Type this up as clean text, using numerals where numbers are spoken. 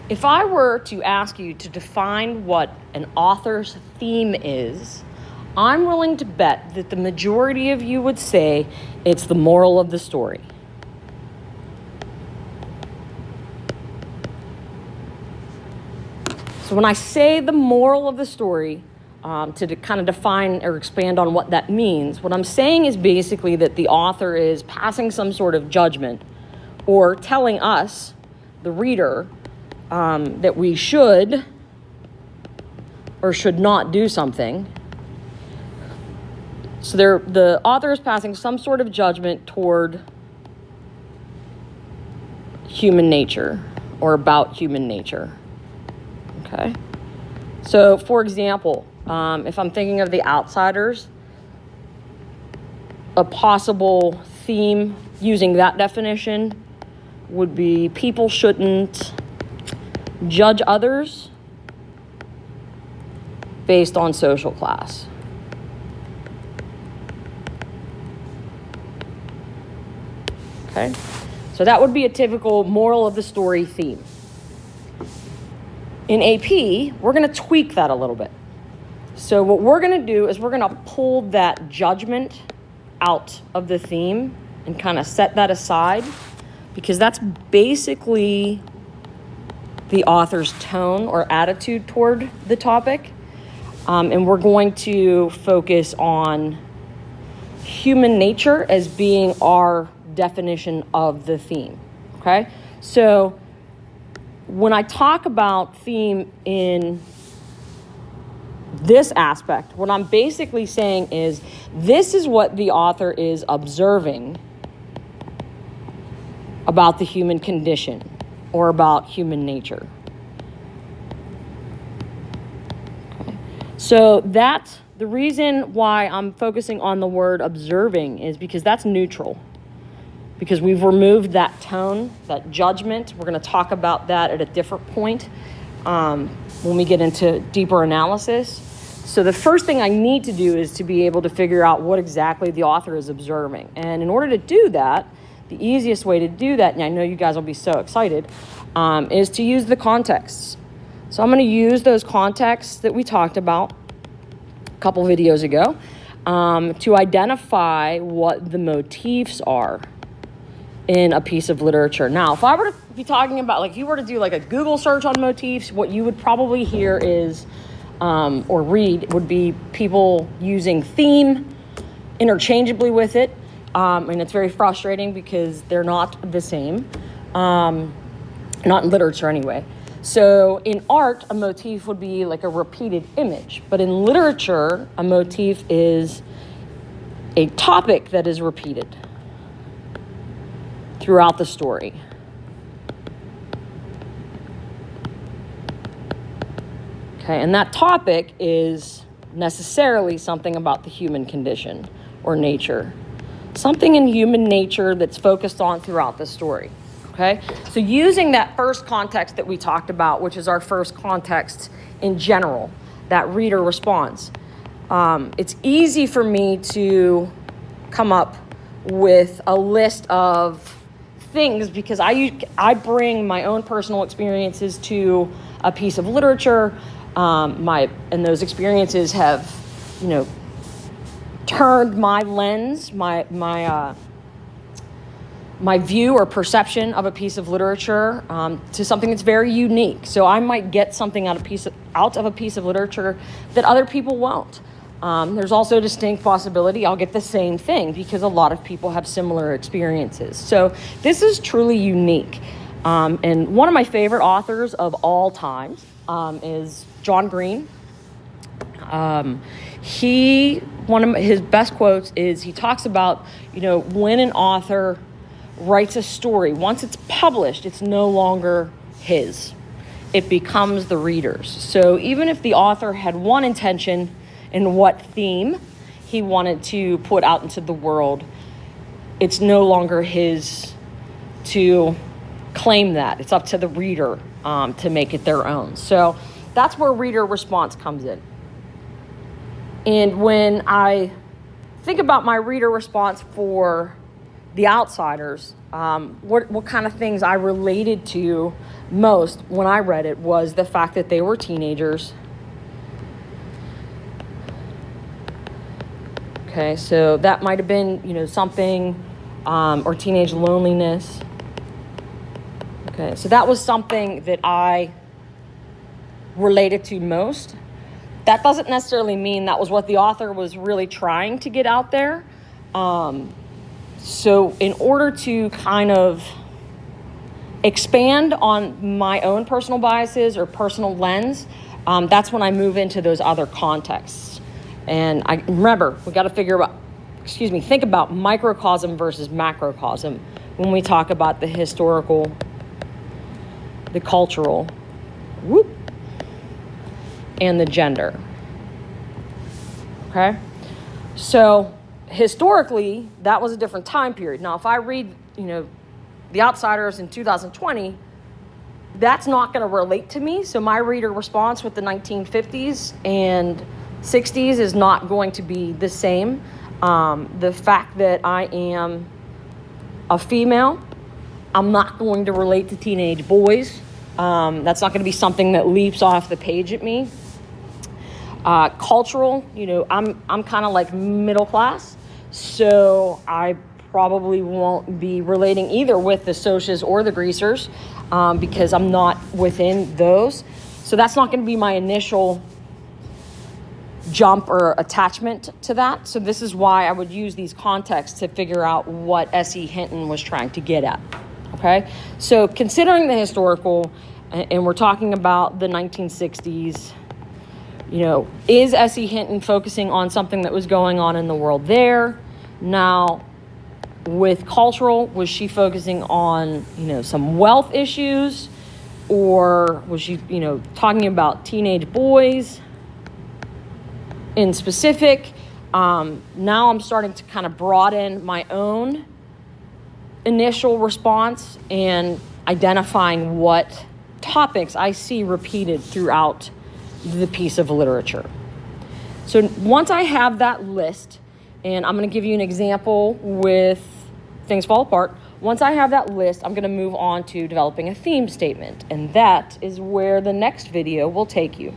If I were to ask you to define what an author's theme is, I'm willing to bet that the majority of you would say it's the moral of the story. So when I say the moral of the story, to kind of define or expand on what that means, what I'm saying is basically that the author is passing some sort of judgment or telling us, the reader, that we should or should not do something. So the author is passing some sort of judgment toward human nature or about human nature. Okay? So, for example, if I'm thinking of The Outsiders, a possible theme using that definition would be people shouldn't judge others based on social class. Okay? So that would be a typical moral of the story theme. In AP, we're going to tweak that a little bit. So what we're going to do is we're going to pull that judgment out of the theme and kind of set that aside, because that's basically the author's tone or attitude toward the topic. And we're going to focus on human nature as being our definition of the theme. Okay? So when I talk about theme in this aspect, what I'm basically saying is this is what the author is observing about the human condition or about human nature. Okay. So that's the reason why I'm focusing on the word observing, is because that's neutral. Because we've removed that tone, that judgment. We're going to talk about that at a different point when we get into deeper analysis. So the first thing I need to do is to be able to figure out what exactly the author is observing. And in order to do that, the easiest way to do that, and I know you guys will be so excited, is to use the contexts. So I'm going to use those contexts that we talked about a couple videos ago to identify what the motifs are in a piece of literature. Now, if I were to be talking about, like, if you were to do like a Google search on motifs, what you would probably hear is, or read, would be people using theme interchangeably with it. And it's very frustrating because they're not the same. Not in literature anyway. So in art, a motif would be like a repeated image. But in literature, a motif is a topic that is repeated throughout the story. Okay, and that topic is necessarily something about the human condition or nature. Something in human nature that's focused on throughout the story. Okay, so using that first context that we talked about, which is our first context in general, that reader response, it's easy for me to come up with a list of things because I bring my own personal experiences to a piece of literature, and those experiences have, turned my lens, my view or perception of a piece of literature to something that's very unique. So I might get something out of a piece of literature that other people won't. There's also a distinct possibility I'll get the same thing because a lot of people have similar experiences. So this is truly unique. And one of my favorite authors of all time is John Green. One of his best quotes is he talks about, when an author writes a story, once it's published, it's no longer his. It becomes the reader's. So even if the author had one intention in what theme he wanted to put out into the world, it's no longer his to claim that. It's up to the reader to make it their own. So that's where reader response comes in. And when I think about my reader response for The Outsiders, what kind of things I related to most when I read it was the fact that they were teenagers. Okay, so that might have been, something, or teenage loneliness. Okay, so that was something that I related to most. That doesn't necessarily mean that was what the author was really trying to get out there. So in order to kind of expand on my own personal biases or personal lens, that's when I move into those other contexts. And I remember, we got to think about microcosm versus macrocosm when we talk about the historical, the cultural, and the gender. Okay? So historically, that was a different time period. Now, if I read, The Outsiders in 2020, that's not going to relate to me. So my reader response with the 1950s and 60s is not going to be the same. The fact that I am a female, I'm not going to relate to teenage boys. That's not going to be something that leaps off the page at me. Cultural, I'm kind of like middle class, so I probably won't be relating either with the socias or the greasers, because I'm not within those. So that's not going to be my initial jump or attachment to that. So this is why I would use these contexts to figure out what S.E. Hinton was trying to get at. Okay, so considering the historical, and we're talking about the 1960s, is S.E. Hinton focusing on something that was going on in the world there? Now, with cultural, was she focusing on, some wealth issues? Or was she, talking about teenage boys in specific? Now I'm starting to kind of broaden my own initial response and identifying what topics I see repeated throughout the piece of literature. So once I have that list, and I'm going to give you an example with Things Fall Apart. Once I have that list, I'm going to move on to developing a theme statement, and that is where the next video will take you.